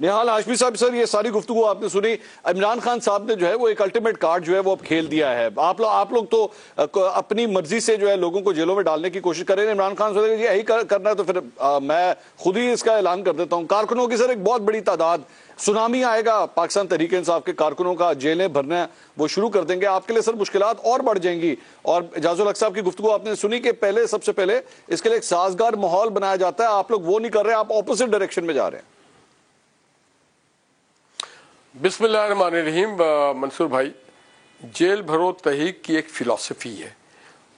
نہال ہاشمی صاحب، سر یہ ساری گفتگو آپ نے سنی، عمران خان صاحب نے جو ہے وہ ایک الٹیمیٹ کارڈ جو ہے وہ اب کھیل دیا ہے. آپ لوگ تو اپنی مرضی سے جو ہے لوگوں کو جیلوں میں ڈالنے کی کوشش کر رہے ہیں. عمران خان صاحب یہی کرنا ہے تو پھر میں خود ہی اس کا اعلان کر دیتا ہوں. کارکنوں کی سر ایک بہت بڑی تعداد، سونامی آئے گا پاکستان تحریک انصاف کے کارکنوں کا، جیلیں بھرنا وہ شروع کر دیں گے. آپ کے لیے سر مشکلات اور بڑھ جائیں گی. اور اعجاز الحق صاحب کی گفتگو آپ نے سنی کہ پہلے سب سے پہلے اس کے لیے ایک سازگار ماحول بنایا جاتا ہے. آپ لوگ وہ نہیں کر رہے، آپ اپوزٹ ڈائریکشن میں جا رہے ہیں. بسم اللہ الرحمن الرحیم. منصور بھائی، جیل بھرو تحریک کی ایک فلسفی ہے.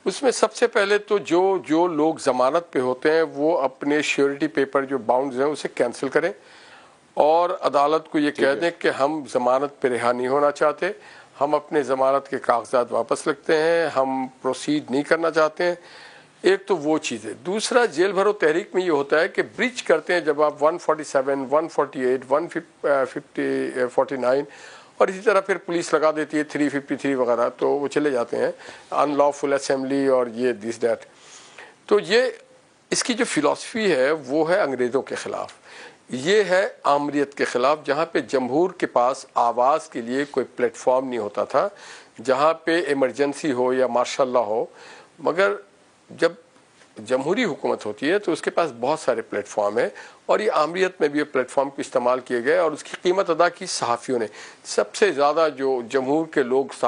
اس میں سب سے پہلے تو جو لوگ ضمانت پہ ہوتے ہیں وہ اپنے شیورٹی پیپر جو باؤنڈز ہیں اسے کینسل کریں اور عدالت کو یہ کہہ دیں کہ ہم ضمانت پہ رہا نہیں ہونا چاہتے، ہم اپنے ضمانت کے کاغذات واپس رکھتے ہیں، ہم پروسیڈ نہیں کرنا چاہتے ہیں. ایک تو وہ چیز ہے. دوسرا، جیل بھرو تحریک میں یہ ہوتا ہے کہ بریچ کرتے ہیں جب آپ 147 148 149 اور اسی طرح پھر پولیس لگا دیتی ہے 353 وغیرہ، تو وہ چلے جاتے ہیں ان لافل اسمبلی اور یہ دس دیٹ. تو یہ اس کی جو فلسفی ہے وہ ہے انگریزوں کے خلاف، یہ ہے آمریت کے خلاف، جہاں پہ جمہور کے پاس آواز کے لیے کوئی پلیٹ فارم نہیں ہوتا تھا، جہاں پہ ایمرجنسی ہو یا مارشاء اللہ ہو. مگر جب جمہوری حکومت ہوتی ہے تو اس کے پاس بہت سارے پلیٹ فارم ہیں، اور یہ آمریت میں بھی یہ پلیٹ فارم کو استعمال کیے گئے اور اس کی قیمت ادا کی صحافیوں نے. سب سے زیادہ جو جمہور کے لوگ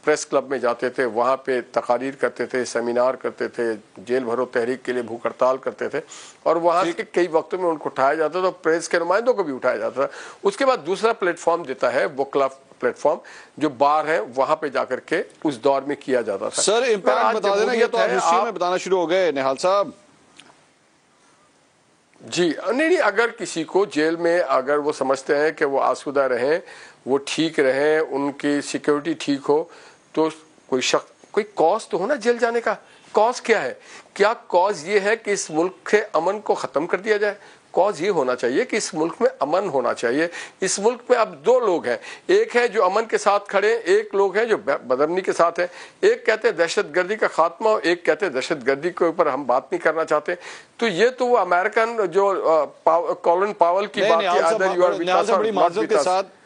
پریس کلب میں جاتے تھے، وہاں پہ تقاریر کرتے تھے، سیمینار کرتے تھے، جیل بھرو تحریک کے لیے بھوک ہڑتال کرتے تھے، اور وہاں کے کئی وقتوں میں ان کو اٹھایا جاتا تھا، پریس کے نمائندوں کو بھی اٹھایا جاتا تھا. اس کے بعد دوسرا پلیٹ فارم دیتا ہے وکلا پلیٹ فارم، جو بار ہے وہاں پہ جا کر کے اس دور میں کیا جاتا تھا. سر امپیکٹ بتا دینا، یہ تو آپ ہسٹری میں بتانا شروع ہو گئے نہال صاحب. جی نہیں، اگر کسی کو جیل میں اگر وہ سمجھتے ہیں کہ وہ آسودہ رہیں، وہ ٹھیک رہیں، ان کی سیکیورٹی ٹھیک ہو، تو کوئی کاز تو ہو نا جیل جانے کا. کاز کیا ہے؟ کیا کاز یہ ہے کہ اس ملک کے امن کو ختم کر دیا جائے؟ کاز یہ ہونا چاہیے کہ اس ملک میں امن ہونا چاہیے. اس ملک میں اب دو لوگ ہیں، ایک ہے جو امن کے ساتھ کھڑے ہیں، ایک لوگ ہیں جو بدامنی کے ساتھ ہیں. ایک کہتے ہیں دہشت گردی کا خاتمہ، ایک کہتے ہیں دہشت گردی کے اوپر ہم بات نہیں کرنا چاہتے. تو یہ تو وہ امریکن جو کولن پاول کی بات ہے.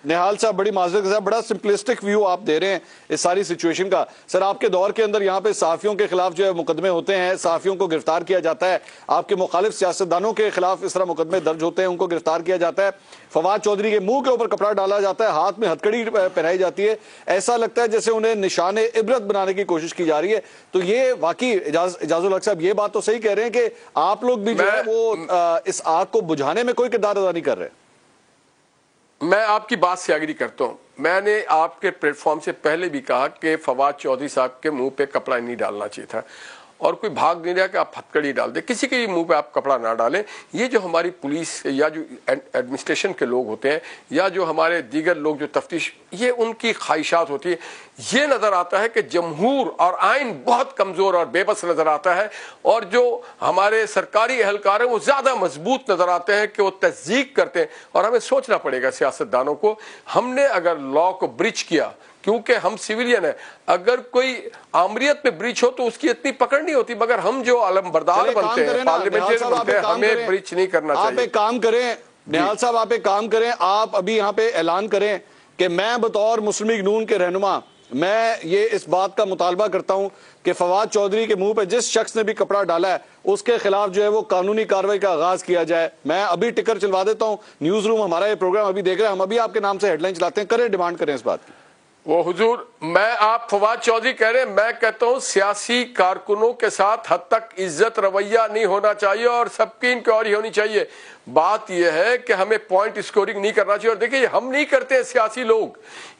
نہال صاحب بڑی معذرت کے ساتھ بڑا سمپلسٹک ویو آپ دے رہے ہیں اس ساری سچویشن کا. سر آپ کے دور کے اندر یہاں پہ صحافیوں کے خلاف جو ہے مقدمے ہوتے ہیں، صحافیوں کو گرفتار کیا جاتا ہے، آپ کے مخالف سیاستدانوں کے خلاف اس طرح مقدمے درج ہوتے ہیں، ان کو گرفتار کیا جاتا ہے. فواد چودھری کے منہ کے اوپر کپڑا ڈالا جاتا ہے، ہاتھ میں ہتھکڑی پہنائی جاتی ہے، ایسا لگتا ہے جیسے انہیں نشان عبرت بنانے کی کوشش کی جا رہی ہے. تو یہ واقعی اعجاز الحق صاحب یہ بات تو صحیح کہہ رہے ہیں کہ آپ لوگ بھی جو ہے وہ اس آگ کو بجھانے میں کوئی کردار ادا نہیں کر رہے. میں آپ کی بات سے ایگری کرتا ہوں. میں نے آپ کے پلیٹ فارم سے پہلے بھی کہا کہ فواد چودھری صاحب کے منہ پہ کپڑا نہیں ڈالنا چاہیے تھا، اور کوئی بھاگ نہیں رہا کہ آپ ہتھکڑی ڈال دیں. کسی کے منہ پہ آپ کپڑا نہ ڈالیں. یہ جو ہماری پولیس یا جو ایڈمنسٹریشن کے لوگ ہوتے ہیں یا جو ہمارے دیگر لوگ جو تفتیش، یہ ان کی خواہشات ہوتی ہے. یہ نظر آتا ہے کہ جمہور اور آئین بہت کمزور اور بے بس نظر آتا ہے، اور جو ہمارے سرکاری اہلکار ہیں وہ زیادہ مضبوط نظر آتے ہیں کہ وہ تصدیق کرتے ہیں. اور ہمیں سوچنا پڑے گا سیاستدانوں کو، ہم نے اگر لا کو بریچ کیا کیونکہ ہم سیویلین ہیں، اگر کوئی آمریت پہ بریچ ہو تو اس کی اتنی پکڑ نہیں ہوتی، مگر ہم جو علم بردار بنتے ہیں، پارلیمنٹین بنتے ہیں، ہمیں بریچ نہیں کرنا چاہیے. آپ ایک کام کریں نہال صاحب، آپ ایک کام کریں، آپ ابھی یہاں پہ اعلان کریں کہ میں بطور مسلم لیگ نون کے رہنما میں یہ اس بات کا مطالبہ کرتا ہوں کہ فواد چودھری کے منہ پہ جس شخص نے بھی کپڑا ڈالا ہے اس کے خلاف جو ہے وہ قانونی کارروائی کا آغاز کیا جائے. میں ابھی ٹکر چلوا دیتا ہوں، نیوز روم ہمارا یہ پروگرام ابھی دیکھ رہے ہیں، ہم ابھی آپ کے نام سے ہیڈ لائن چلاتے ہیں، کریں ڈیمانڈ کریں اس بات کی. وہ حضور، میں آپ فواد چودھری کہہ رہے ہیں، میں کہتا ہوں سیاسی کارکنوں کے ساتھ حد تک عزت رویہ نہیں ہونا چاہیے اور سب کی انکوائری ہونی چاہیے. بات یہ ہے کہ ہمیں پوائنٹ اسکورنگ نہیں کرنا چاہیے. اور دیکھیے ہم نہیں کرتے ہیں سیاسی لوگ،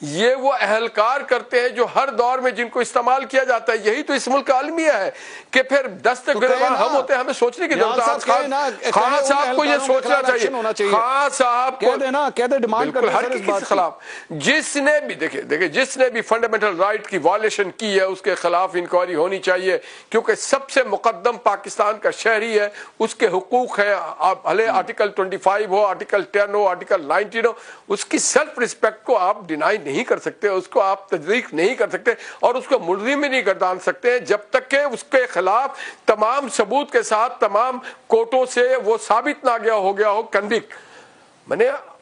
یہ وہ اہلکار کرتے ہیں جو ہر دور میں جن کو استعمال کیا جاتا ہے. یہی تو اس ملک کا المیہ ہے کہ پھر دست گریباں ہم ہوتے ہیں. ہمیں سوچنے کی ضرورت ہے. خان صاحب کو یہ سوچنا چاہیے، خان صاحب کو بالکل ہر کسی کے خلاف جس نے بھی دیکھیں جس نے بھی فنڈامنٹل رائٹ کی وائلیشن کی ہے اس کے خلاف انکوائری ہونی چاہیے، کیونکہ سب سے مقدم پاکستان کا شہری ہے، اس کے حقوق ہے. بھلے آرٹیکل 25 ہو، آرٹیکل 10 ہو، آرٹیکل 19 ہو، اس کی سیلف رسپیکٹ کو آپ ڈینائی نہیں کر سکتے، اس کو آپ تصدیق نہیں کر سکتے اور اس کو ملزم بھی نہیں گردان سکتے جب تک کہ اس کے خلاف تمام ثبوت کے ساتھ تمام کورٹوں سے وہ ثابت نہ ہو گیا ہو کنوکٹ. میں نے